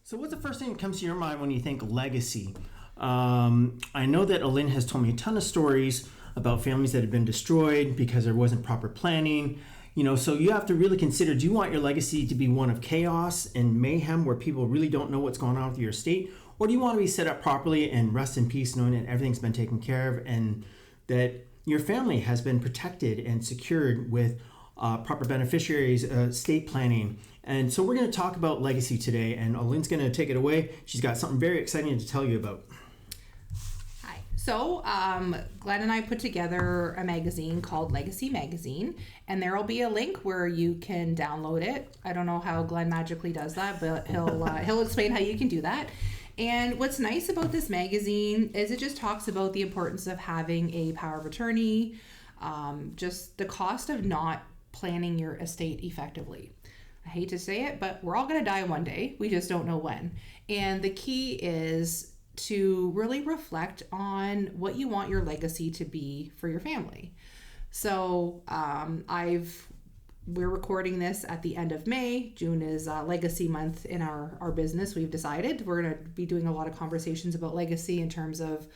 So what's the first thing that comes to your mind when you think legacy? I know that Alynn has told me a ton of stories about families that have been destroyed because there wasn't proper planning. So you have to really consider, do you want your legacy to be one of chaos and mayhem where people really don't know what's going on with your estate? Or do you want to be set up properly and rest in peace knowing that everything's been taken care of and that your family has been protected and secured with proper beneficiaries, estate planning? And so we're going to talk about legacy today, and Alynn's going to take it away. She's got something very exciting to tell you about. Hi. So Glenn and I put together a magazine called Legacy Magazine, and there will be a link where you can download it. I don't know how Glenn magically does that, but he'll explain how you can do that. And what's nice about this magazine is it just talks about the importance of having a power of attorney, just the cost of not planning your estate effectively. I hate to say it, but we're all going to die one day. We just don't know when. And the key is to really reflect on what you want your legacy to be for your family. So we're recording this at the end of May. June is legacy month in our business. We've decided we're going to be doing a lot of conversations about legacy in terms of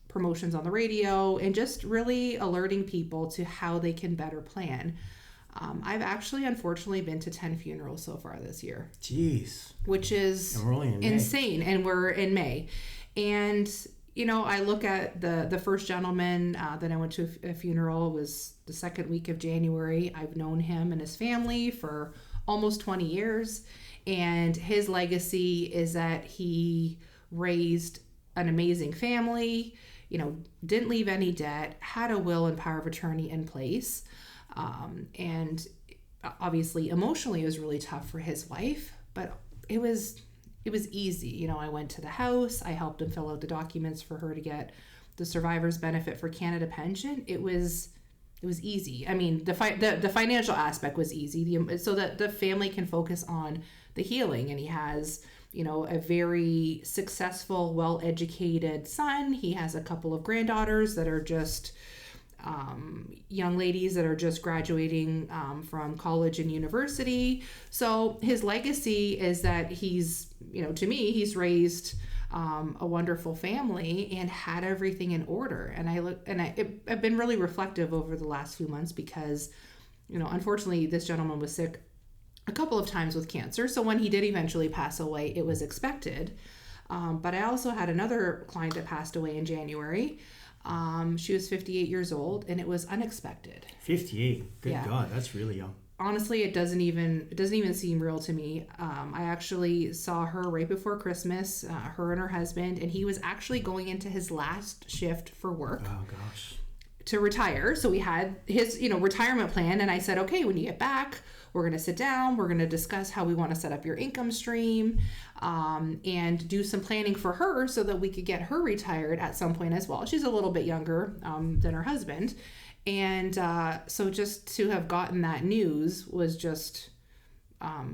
promotions on the radio and just really alerting people to how they can better plan. I've actually, unfortunately, been to 10 funerals so far this year. Jeez. Which is insane. And we're in May. And, I look at the first gentleman that I went to a funeral was the second week of January. I've known him and his family for almost 20 years. And his legacy is that he raised an amazing family, didn't leave any debt, had a will and power of attorney in place. And obviously emotionally it was really tough for his wife, but it was easy. I went to the house, I helped him fill out the documents for her to get the survivor's benefit for Canada pension. It was easy. I mean, the financial aspect was easy, so that the family can focus on the healing. And he has, a very successful, well-educated son. He has a couple of granddaughters that are just young ladies that are just graduating from college and university. So his legacy is that he's, to me, he's raised a wonderful family and had everything in order. And I've been really reflective over the last few months because, unfortunately, this gentleman was sick a couple of times with cancer. So when he did eventually pass away, it was expected. But I also had another client that passed away in January. She was 58 years old, and it was unexpected. 58. Good God, that's really young. Honestly, it doesn't even seem real to me. I actually saw her right before Christmas, her and her husband, and he was actually going into his last shift for work. Oh gosh. To retire. So we had his, retirement plan, and I said, okay, when you get back, we're going to sit down, we're going to discuss how we want to set up your income stream, and do some planning for her so that we could get her retired at some point as well. She's a little bit younger than her husband. And so just to have gotten that news was just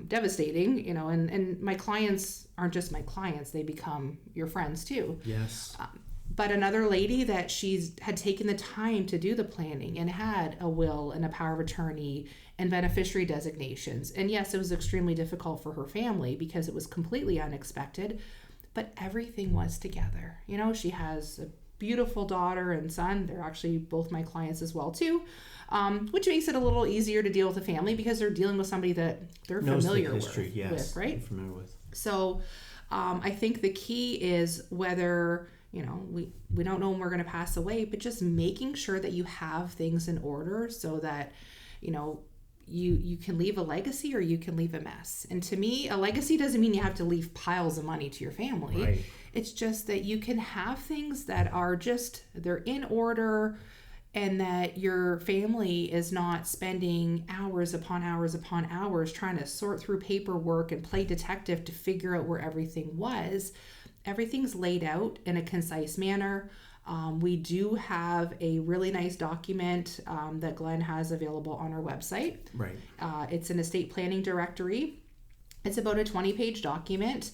devastating, and my clients aren't just my clients, they become your friends too. Yes. But another lady that had taken the time to do the planning and had a will and a power of attorney and beneficiary designations. And yes, it was extremely difficult for her family because it was completely unexpected, but everything was together. She has a beautiful daughter and son. They're actually both my clients as well too, which makes it a little easier to deal with the family because they're dealing with somebody that they're familiar with, right? Familiar with. So I think the key is whether we don't know when we're going to pass away, but just making sure that you have things in order so that, you can leave a legacy or you can leave a mess. And to me, a legacy doesn't mean you have to leave piles of money to your family. Right. It's just that you can have things that are they're in order, and that your family is not spending hours upon hours upon hours trying to sort through paperwork and play detective to figure out where everything was. Everything's laid out in a concise manner. We do have a really nice document that Glenn has available on our website. Right. It's an estate planning directory. It's about a 20-page document.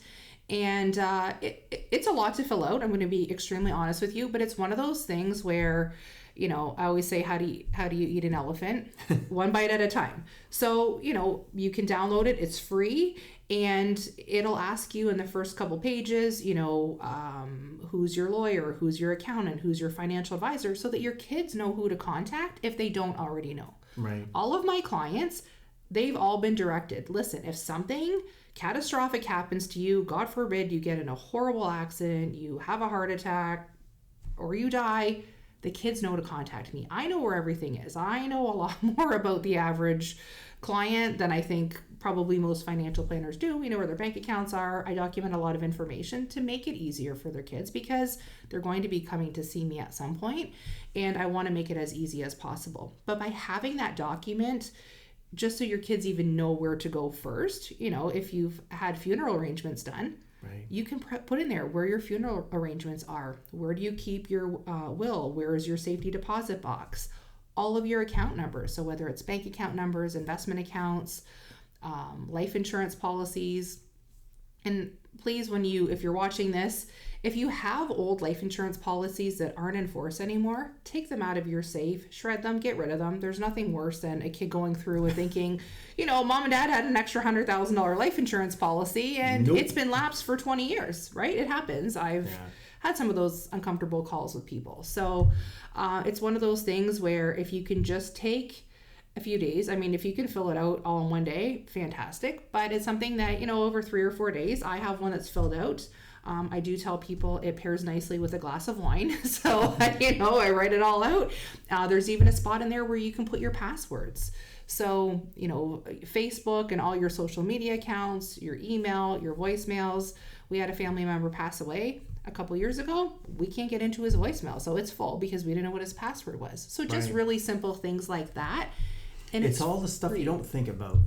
And it's a lot to fill out. I'm going to be extremely honest with you, but it's one of those things where, I always say, how do you eat an elephant? One bite at a time. So, you can download it. It's free, and it'll ask you in the first couple pages, who's your lawyer, who's your accountant, who's your financial advisor, so that your kids know who to contact if they don't already know. Right. All of my clients, they've all been directed. Listen, if something catastrophic happens to you, God forbid you get in a horrible accident, you have a heart attack, or you die, the kids know to contact me. I know where everything is. I know a lot more about the average client than I think probably most financial planners do. We know where their bank accounts are. I document a lot of information to make it easier for their kids, because they're going to be coming to see me at some point, and I want to make it as easy as possible. But by having that document, just so your kids even know where to go first, if you've had funeral arrangements done, right, you can put in there where your funeral arrangements are. Where do you keep your will? Where is your safety deposit box? All of your account numbers. So whether it's bank account numbers, investment accounts, life insurance policies. And please, if you're watching this, if you have old life insurance policies that aren't in force anymore, take them out of your safe, shred them, get rid of them. There's nothing worse than a kid going through and thinking, mom and dad had an extra $100,000 life insurance policy and It's been lapsed for 20 years, right? It happens. I've had some of those uncomfortable calls with people. So it's one of those things where if you can just take a few days, if you can fill it out all in one day, fantastic. But it's something that, over 3 or 4 days, I have one that's filled out. I do tell people it pairs nicely with a glass of wine. So, I write it all out. There's even a spot in there where you can put your passwords. So, Facebook and all your social media accounts, your email, your voicemails. We had a family member pass away a couple years ago. We can't get into his voicemail, so it's full because we didn't know what his password was. So just really simple things like that. And it's all the stuff you don't think about.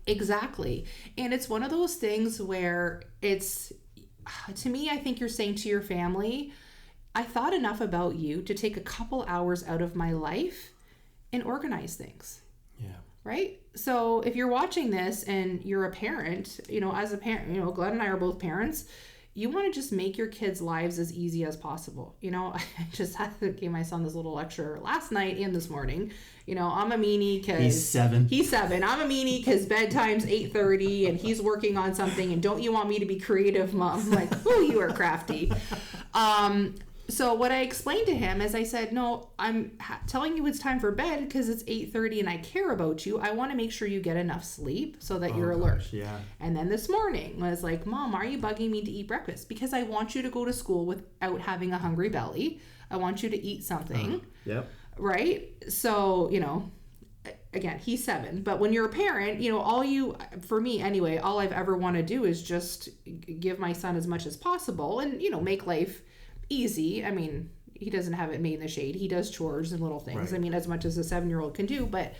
Exactly. And it's one of those things where to me, I think you're saying to your family, I thought enough about you to take a couple hours out of my life and organize things. Yeah. Right? So if you're watching this and you're a parent, as a parent, Glenn and I are both parents, you want to just make your kids' lives as easy as possible. I just gave my son this little lecture last night and this morning. I'm a meanie because he's 7. I'm a meanie because bedtime's 8:30 and he's working on something. And don't you want me to be creative, Mom? I'm like, oh, you are crafty. So what I explained to him is I said, no, I'm telling you it's time for bed because it's 8:30 and I care about you. I want to make sure you get enough sleep so that you're alert. Yeah. And then this morning I was like, Mom, are you bugging me to eat breakfast? Because I want you to go to school without having a hungry belly. I want you to eat something. Yep. Right? So, again, he's 7. But when you're a parent, for me anyway, all I've ever want to do is just give my son as much as possible and, make life easy. He doesn't have it made in the shade. He does chores and little things. Right. As much as a 7-year-old can do. But,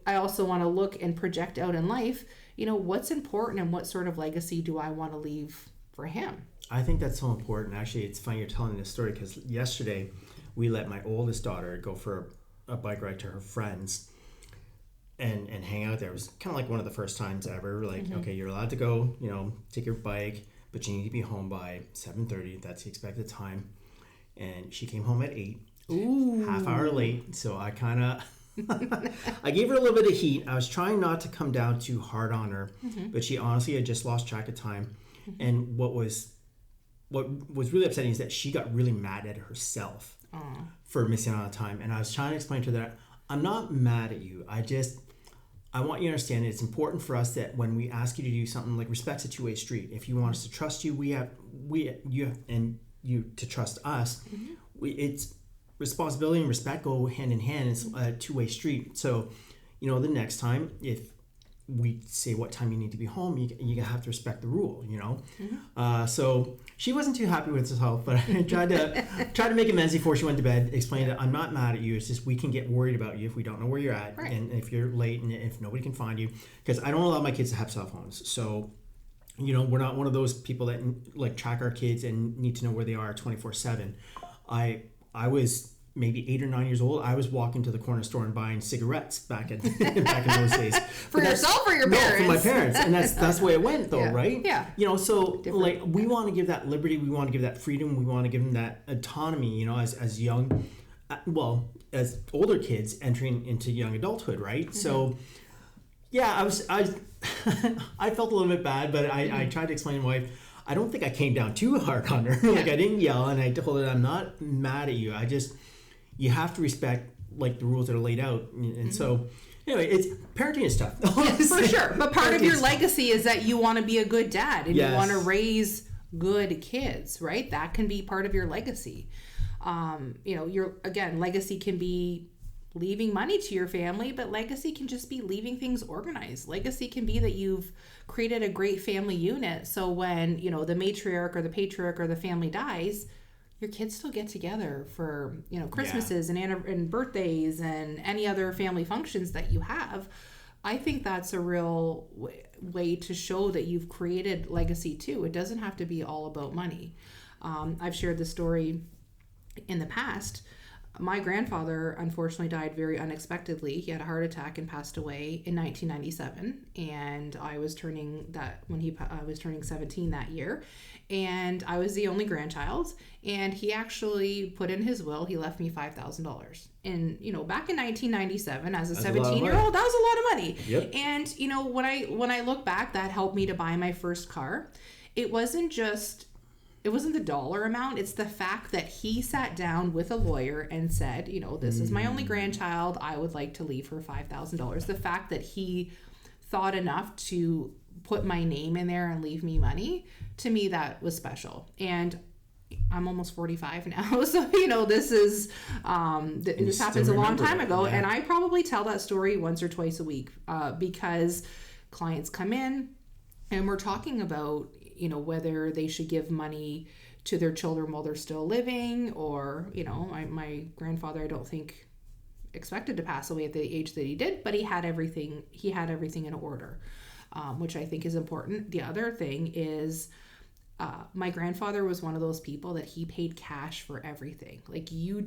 I also want to look and project out in life, what's important and what sort of legacy do I want to leave for him? I think that's so important. Actually, it's funny you're telling this story because yesterday we let my oldest daughter go for a bike ride to her friends and hang out there. It was kind of like one of the first times ever. Like, okay, you're allowed to go, take your bike, but you need to be home by 7:30. That's the expected time. And she came home at 8. Ooh. Half hour late. So I kind of... I gave her a little bit of heat. I was trying not to come down too hard on her, but she honestly had just lost track of time. And what was really upsetting is that she got really mad at herself for missing out on time. And I was trying to explain to her that I'm not mad at you. I want you to understand it's important for us that when we ask you to do something, like respect's a two-way street. If you want us to trust you, you to trust us. It's responsibility and respect go hand in hand. It's a two-way street. So, the next time if we say what time you need to be home, you have to respect the rule, So she wasn't too happy with herself, but I tried to make amends before she went to bed, explain that I'm not mad at you. It's just we can get worried about you if we don't know where you're at, and if you're late and if nobody can find you, because I don't allow my kids to have cell phones. So, we're not one of those people that like track our kids and need to know where they are 24/7. I was maybe 8 or 9 years old. I was walking to the corner store and buying cigarettes back in those days. For yourself or your parents? No, for my parents. And that's the way it went though, right? Yeah. So different. Like we want to give that liberty, we want to give that freedom, we want to give them that autonomy, as young, as older kids entering into young adulthood, right? Mm-hmm. So yeah, I felt a little bit bad, but I tried to explain to my wife, I don't think I came down too hard on her. Like I didn't yell, and I told her I'm not mad at you. You have to respect like the rules that are laid out. And so anyway, it's parenting is tough. For sure. But part of your legacy is that you want to be a good dad and you want to raise good kids, right? That can be part of your legacy. Legacy can be leaving money to your family, but legacy can just be leaving things organized. Legacy can be that you've created a great family unit. So when, the matriarch or the patriarch or the family dies, your kids still get together for, Christmases and birthdays and any other family functions that you have. I think that's a real way to show that you've created legacy too. It doesn't have to be all about money. I've shared the story in the past. My grandfather unfortunately died very unexpectedly. He had a heart attack and passed away in 1997, and I was turning 17 that year, and I was the only grandchild. And he actually put in his will, he left me $5,000. And back in 1997, as a 17-year-old, that was a lot of money. Yep. And when I look back, that helped me to buy my first car. It wasn't the dollar amount. It's the fact that he sat down with a lawyer and said, this is my only grandchild. I would like to leave her $5,000. The fact that he thought enough to put my name in there and leave me money, to me, that was special. And I'm almost 45 now. So, this is, this happens a long time ago. Yeah. And I probably tell that story once or twice a week because clients come in and we're talking about, whether they should give money to their children while they're still living, or, my grandfather, I don't think expected to pass away at the age that he did, but he had everything in order, which I think is important. The other thing is, my grandfather was one of those people that he paid cash for everything. Like you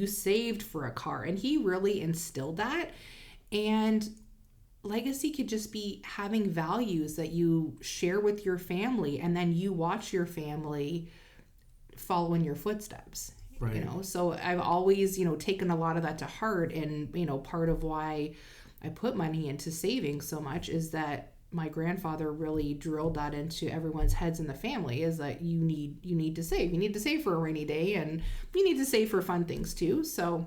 saved for a car, and he really instilled that. And legacy could just be having values that you share with your family, and then you watch your family follow in your footsteps. Right. So I've always, taken a lot of that to heart. And, part of why I put money into saving so much is that my grandfather really drilled that into everyone's heads in the family, is that you need to save. You need to save for a rainy day, and you need to save for fun things too. So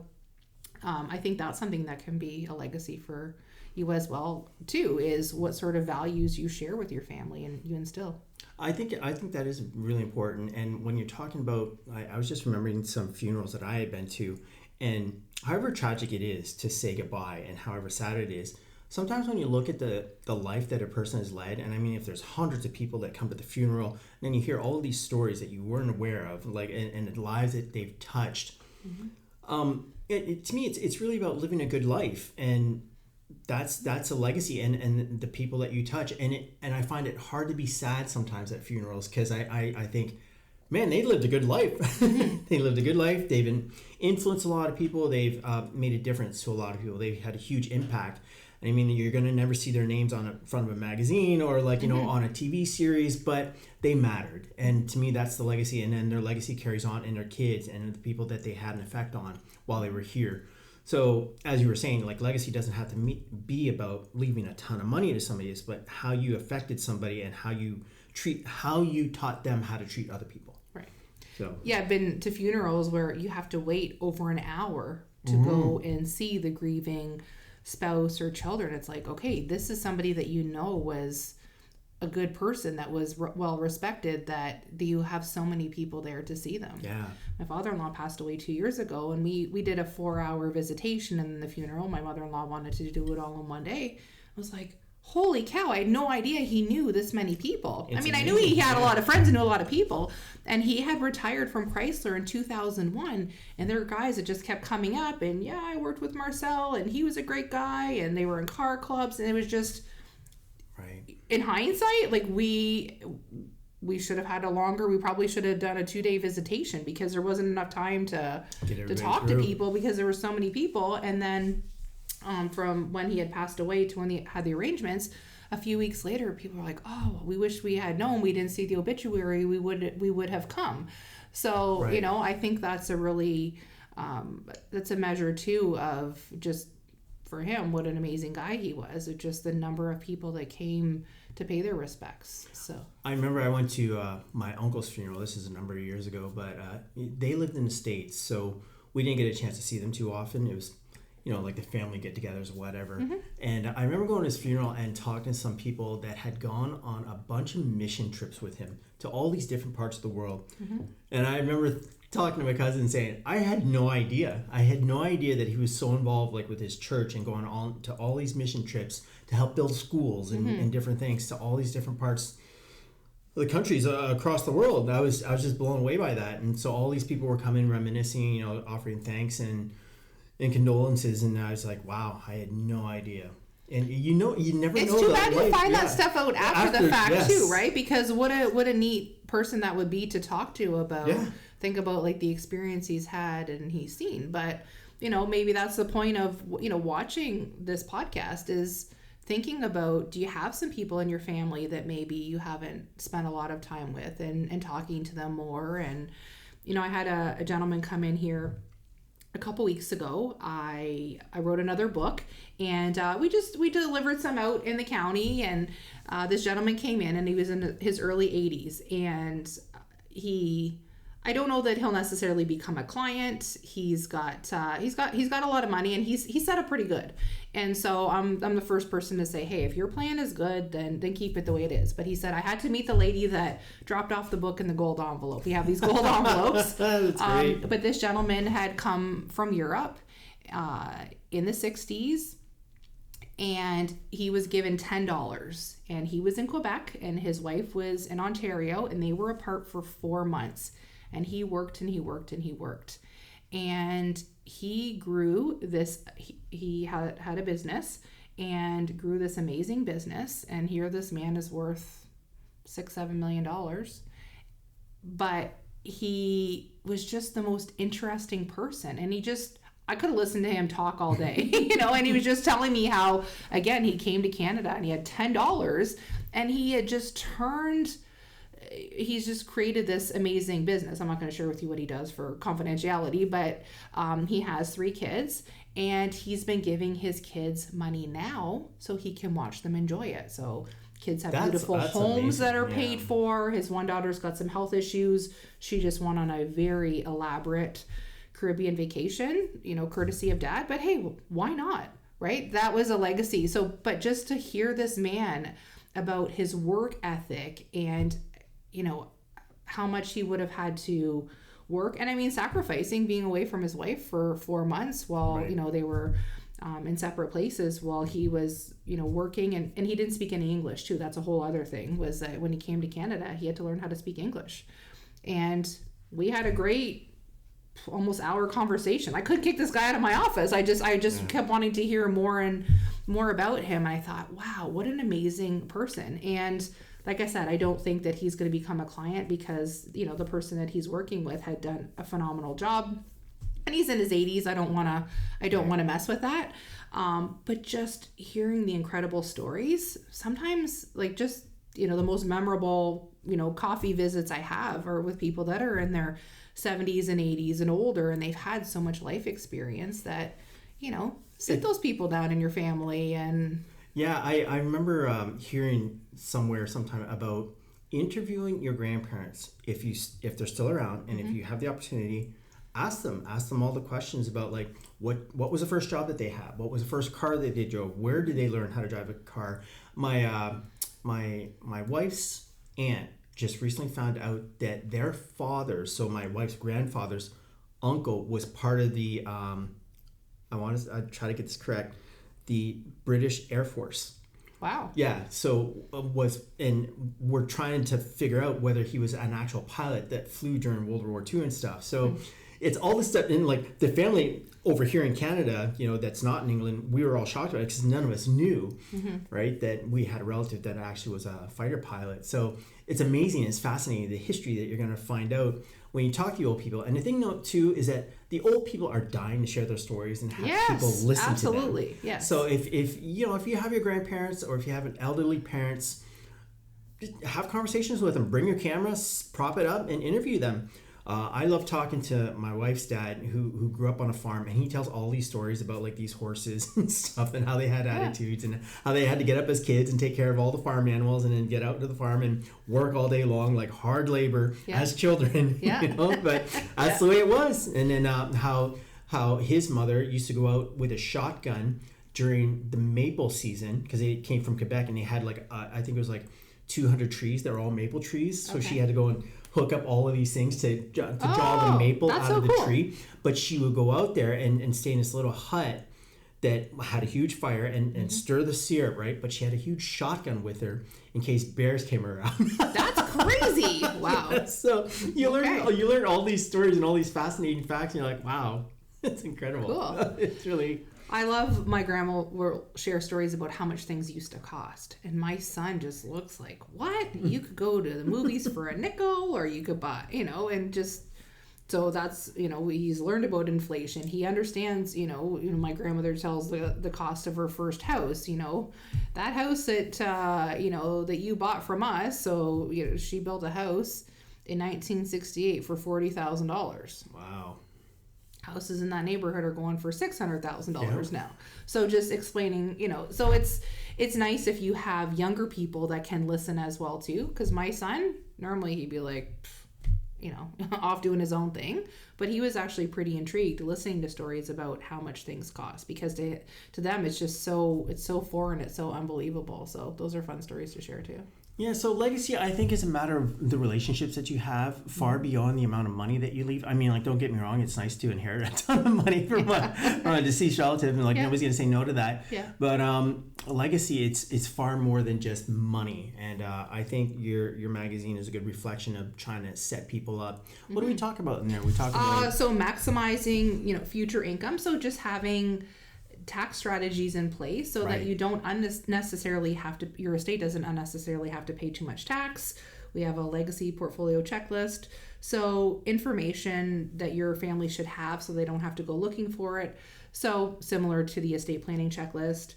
I think that's something that can be a legacy for you as well too, is what sort of values you share with your family and you instill. I think that is really important. And when you're talking about, I was just remembering some funerals that I had been to, and however tragic it is to say goodbye and however sad it is, sometimes when you look at the life that a person has led, and I mean, if there's hundreds of people that come to the funeral, and then you hear all of these stories that you weren't aware of, like, and the lives that they've touched, to me, it's really about living a good life. And that's a legacy, and the people that you touch, and I find it hard to be sad sometimes at funerals, because I think, man, they lived a good life. They lived a good life. They've influenced a lot of people. They've made a difference to a lot of people. They've had a huge impact. I mean, you're going to never see their names on the front of a magazine or on a TV series, but they mattered. And to me, that's the legacy. And then their legacy carries on in their kids and the people that they had an effect on while they were here. So as you were saying, like, legacy doesn't have to be about leaving a ton of money to somebody, but how you affected somebody and how you taught them how to treat other people. Right. So yeah, I've been to funerals where you have to wait over an hour to go and see the grieving spouse or children. It's like, okay, this is somebody that was a good person, that was well respected, that you have so many people there to see them. Yeah. My father-in-law passed away 2 years ago, and we did a 4-hour visitation in the funeral. My mother-in-law wanted to do it all in one day. I was like, holy cow, I had no idea he knew this many people. It's amazing. I knew he had a lot of friends and knew a lot of people, and he had retired from Chrysler in 2001, and there were guys that just kept coming up, and yeah, I worked with Marcel, and he was a great guy, and they were in car clubs, and it was just, right. In hindsight, like, we should have had we probably should have done a 2-day visitation, because there wasn't enough time to talk to people, because there were so many people. And then from when he had passed away to when he had the arrangements, a few weeks later, people were like, oh, we wish we had known. We didn't see the obituary. We would have come. So, right. I think that's a really that's a measure too of just for him what an amazing guy he was, of just the number of people that came to pay their respects. So I remember I went to my uncle's funeral. This is a number of years ago, but they lived in the States, so we didn't get a chance to see them too often. It was, like the family get-togethers or whatever. And I remember going to his funeral and talking to some people that had gone on a bunch of mission trips with him to all these different parts of the world. And I remember talking to my cousin saying, I had no idea. I had no idea that he was so involved with his church and going on to all these mission trips to help build schools and different things to all these different parts of the countries across the world. I was just blown away by that. And so all these people were coming, reminiscing, offering thanks and condolences. And I was like, wow, I had no idea. And you never know. It's too bad you find that stuff out after the fact too, right? Because what a neat person that would be to talk to about. Yeah. Think about the experience he's had and he's seen. But maybe that's the point of watching this podcast, is thinking about, do you have some people in your family that maybe you haven't spent a lot of time with, and talking to them more. And I had a gentleman come in here a couple weeks ago. I wrote another book, and we delivered some out in the county, and this gentleman came in, and he was in his early 80s, and I don't know that he'll necessarily become a client. He's got a lot of money, and he's set up pretty good. And so I'm the first person to say, hey, if your plan is good, then keep it the way it is. But he said, I had to meet the lady that dropped off the book in the gold envelope. We have these gold envelopes. That's great. But this gentleman had come from Europe in the 60s, and he was given $10. And he was in Quebec, and his wife was in Ontario, and they were apart for 4 months. And he worked and he worked and he worked. And he grew this, he had a business and grew this amazing business. And here this man is worth $6-7 million. But he was just the most interesting person. And I could have listened to him talk all day, and he was just telling me how, again, he came to Canada and he had $10, and he had just he's just created this amazing business. I'm not going to share with you what he does for confidentiality, but he has 3 kids, and he's been giving his kids money now so he can watch them enjoy it. So kids have beautiful homes amazing. That are paid for. His one daughter's got some health issues. She just went on a very elaborate Caribbean vacation, courtesy of dad. But hey, why not? Right? That was a legacy. So, but just to hear this man about his work ethic and how much he would have had to work, and sacrificing being away from his wife for 4 months while right. They were in separate places while he was working, and he didn't speak any English too. That's a whole other thing, was that when he came to Canada he had to learn how to speak English. And we had a great almost hour conversation. I couldn't kick this guy out of my office. I just kept wanting to hear more and more about him. And I thought, wow, what an amazing person. And like I said, I don't think that he's going to become a client, because, the person that he's working with had done a phenomenal job, and he's in his 80s. I don't want to mess with that. But just hearing the incredible stories, sometimes the most memorable, coffee visits I have are with people that are in their 70s and 80s and older, and they've had so much life experience that, sit those people down in your family. And yeah, I remember hearing sometime about interviewing your grandparents if they're still around, and if you have the opportunity, ask them all the questions about what was the first job that they had, what was the first car that they drove, where did they learn how to drive a car. My wife's aunt just recently found out that their father, so my wife's grandfather's uncle, was part of the I try to get this correct, the British Air Force. Wow. Yeah. So we're trying to figure out whether he was an actual pilot that flew during World War II and stuff. So it's all this stuff. And the family over here in Canada, that's not in England, we were all shocked about it because none of us knew, right, that we had a relative that actually was a fighter pilot. So it's amazing. It's fascinating, the history that you're going to find out when you talk to the old people. And the thing, too, is that the old people are dying to share their stories and have people listen to them. Absolutely. Yes. So if you have your grandparents, or if you have an elderly parents, just have conversations with them. Bring your cameras, prop it up, and interview them. I love talking to my wife's dad who grew up on a farm, and he tells all these stories about like these horses and stuff and how they had attitudes and how they had to get up as kids and take care of all the farm animals and then get out to the farm and work all day long, like hard labor as children. You know? But that's the way it was. And then how his mother used to go out with a shotgun during the maple season, because they came from Quebec, and they had like I think it was like 200 trees that were all maple trees. So she had to go and hook up all of these things to draw the maple out of the tree. But she would go out there and stay in this little hut that had a huge fire and stir the syrup, right? But she had a huge shotgun with her in case bears came around. That's crazy. Wow. Yeah, so you learn all these stories and all these fascinating facts, and you're like, wow, it's incredible. Cool. It's really... I love my grandma will share stories about how much things used to cost. And my son just looks like, what? You could go to the movies for a nickel, or you could buy, and just, so that's, he's learned about inflation. He understands, my grandmother tells the cost of her first house, that house that, that you bought from us. So, she built a house in 1968 for $40,000. Wow. Houses in that neighborhood are going for $600,000 now. So just explaining, so it's nice if you have younger people that can listen as well too. Because my son, normally he'd be like, off doing his own thing, but he was actually pretty intrigued listening to stories about how much things cost, because to them it's just it's so foreign, it's so unbelievable. So those are fun stories to share too. Yeah, so legacy, I think, is a matter of the relationships that you have, far beyond the amount of money that you leave. I mean, like, don't get me wrong, it's nice to inherit a ton of money from a deceased relative, and nobody's going to say no to that. Yeah. But legacy, it's far more than just money. And I think your magazine is a good reflection of trying to set people up. What do we talk about in there? We talk about... So maximizing, future income. So just having tax strategies in place so that you don't unnecessarily have to, your estate doesn't unnecessarily have to pay too much tax. We have a legacy portfolio checklist. So information that your family should have so they don't have to go looking for it. So similar to the estate planning checklist,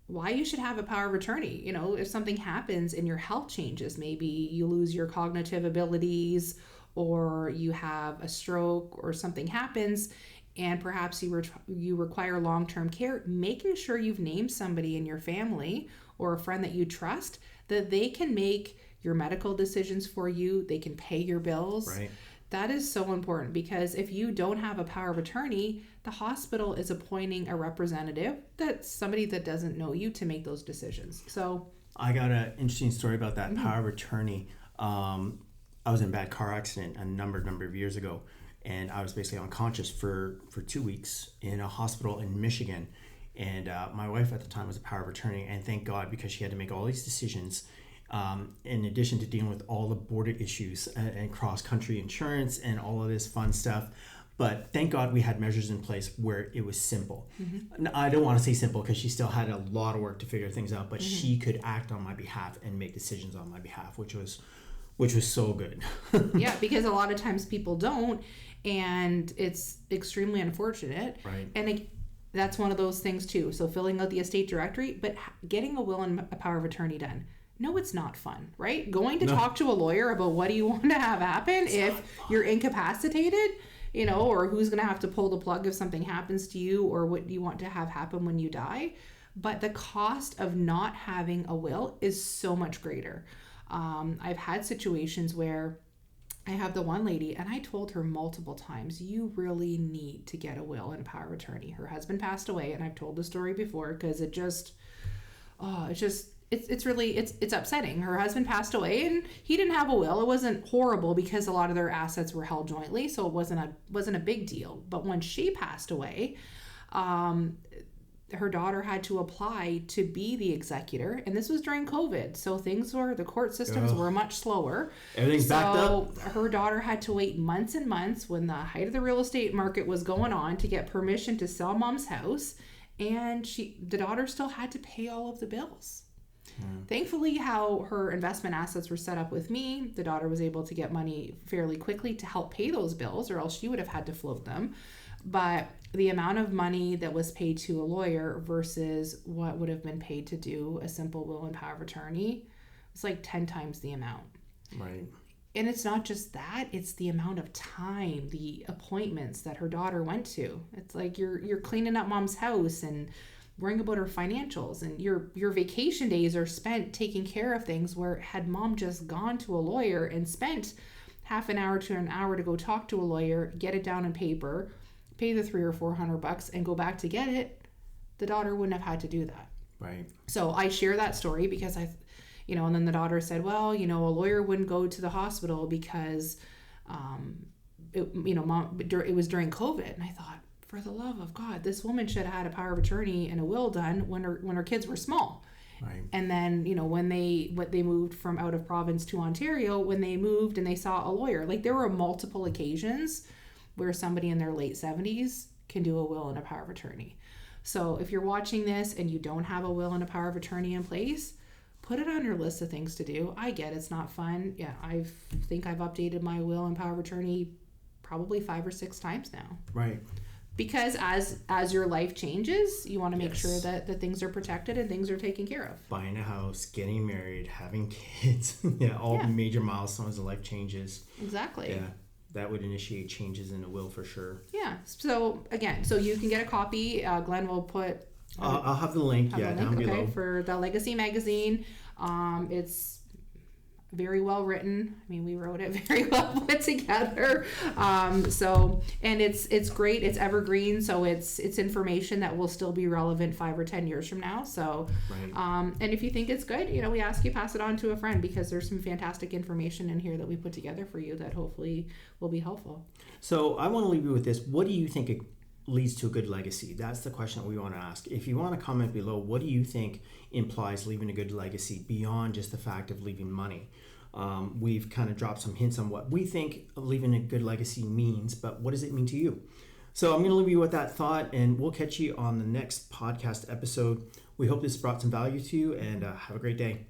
why you should have a power of attorney. If something happens and your health changes, maybe you lose your cognitive abilities, or you have a stroke, or something happens, and perhaps you require long-term care, making sure you've named somebody in your family or a friend that you trust, that they can make your medical decisions for you, they can pay your bills. Right. That is so important, because if you don't have a power of attorney, the hospital is appointing a representative, that's somebody that doesn't know you, to make those decisions. So I got an interesting story about that power of attorney. I was in a bad car accident a number of years ago. And I was basically unconscious for 2 weeks in a hospital in Michigan. And my wife at the time was a power of attorney. And thank God, because she had to make all these decisions in addition to dealing with all the border issues and cross-country insurance and all of this fun stuff. But thank God we had measures in place where it was simple. I don't want to say simple, because she still had a lot of work to figure things out. But she could act on my behalf and make decisions on my behalf, which was so good. Yeah, because a lot of times people don't. And it's extremely unfortunate. Right. And that's one of those things too. So filling out the estate directory, but getting a will and a power of attorney done. No, it's not fun, right? Going to talk to a lawyer about what do you want to have happen if you're incapacitated, or who's going to have to pull the plug if something happens to you, or what do you want to have happen when you die. But the cost of not having a will is so much greater. I've had situations where I have the one lady, and I told her multiple times, you really need to get a will and a power of attorney. Her husband passed away, and I've told the story before, because it's upsetting. Her husband passed away, and he didn't have a will. It wasn't horrible, because a lot of their assets were held jointly, so it wasn't a big deal. But when she passed away, her daughter had to apply to be the executor, and this was during COVID, so the court systems were much slower. Everything's backed up. Her daughter had to wait months and months, when the height of the real estate market was going on, to get permission to sell mom's house, and the daughter still had to pay all of the bills. Thankfully, how her investment assets were set up with me, the daughter was able to get money fairly quickly to help pay those bills, or else she would have had to float them. But the amount of money that was paid to a lawyer versus what would have been paid to do a simple will and power of attorney, it's like 10 times the amount. Right. And it's not just that, it's the amount of time, the appointments that her daughter went to. It's like you're cleaning up mom's house and worrying about her financials, and your vacation days are spent taking care of things, where had mom just gone to a lawyer and spent half an hour to an hour to go talk to a lawyer, get it down in paper, pay the $300 or $400 and go back to get it, the daughter wouldn't have had to do that. Right. So I share that story because and then the daughter said, well, a lawyer wouldn't go to the hospital because, mom, it was during COVID. And I thought, for the love of God, this woman should have had a power of attorney and a will done when her kids were small. Right. And then, when they moved from out of province to Ontario, when they moved and they saw a lawyer, like there were multiple occasions where somebody in their late 70s can do a will and a power of attorney. So if you're watching this and you don't have a will and a power of attorney in place, put it on your list of things to do. I get it's not fun. Yeah, I think I've updated my will and power of attorney probably 5 or 6 times now. Right. Because as your life changes, you want to make sure that things are protected and things are taken care of. Buying a house, getting married, having kids, all the major milestones of life changes. Exactly. Yeah, that would initiate changes in the will for sure. Yeah. So again, you can get a copy. Glenn will put. I'll have the link. Down below. For the Legacy magazine. It's very well written. I mean, we wrote it very well put together. And it's great. It's evergreen, so it's information that will still be relevant 5 or 10 years from now. So, right. And if you think it's good, we ask you pass it on to a friend, because there's some fantastic information in here that we put together for you that hopefully will be helpful. So I want to leave you with this. What do you think it leads to a good legacy? That's the question that we want to ask. If you want to comment below, what do you think implies leaving a good legacy beyond just the fact of leaving money? We've kind of dropped some hints on what we think leaving a good legacy means, but what does it mean to you? So I'm going to leave you with that thought, and we'll catch you on the next podcast episode. We hope this brought some value to you, and have a great day.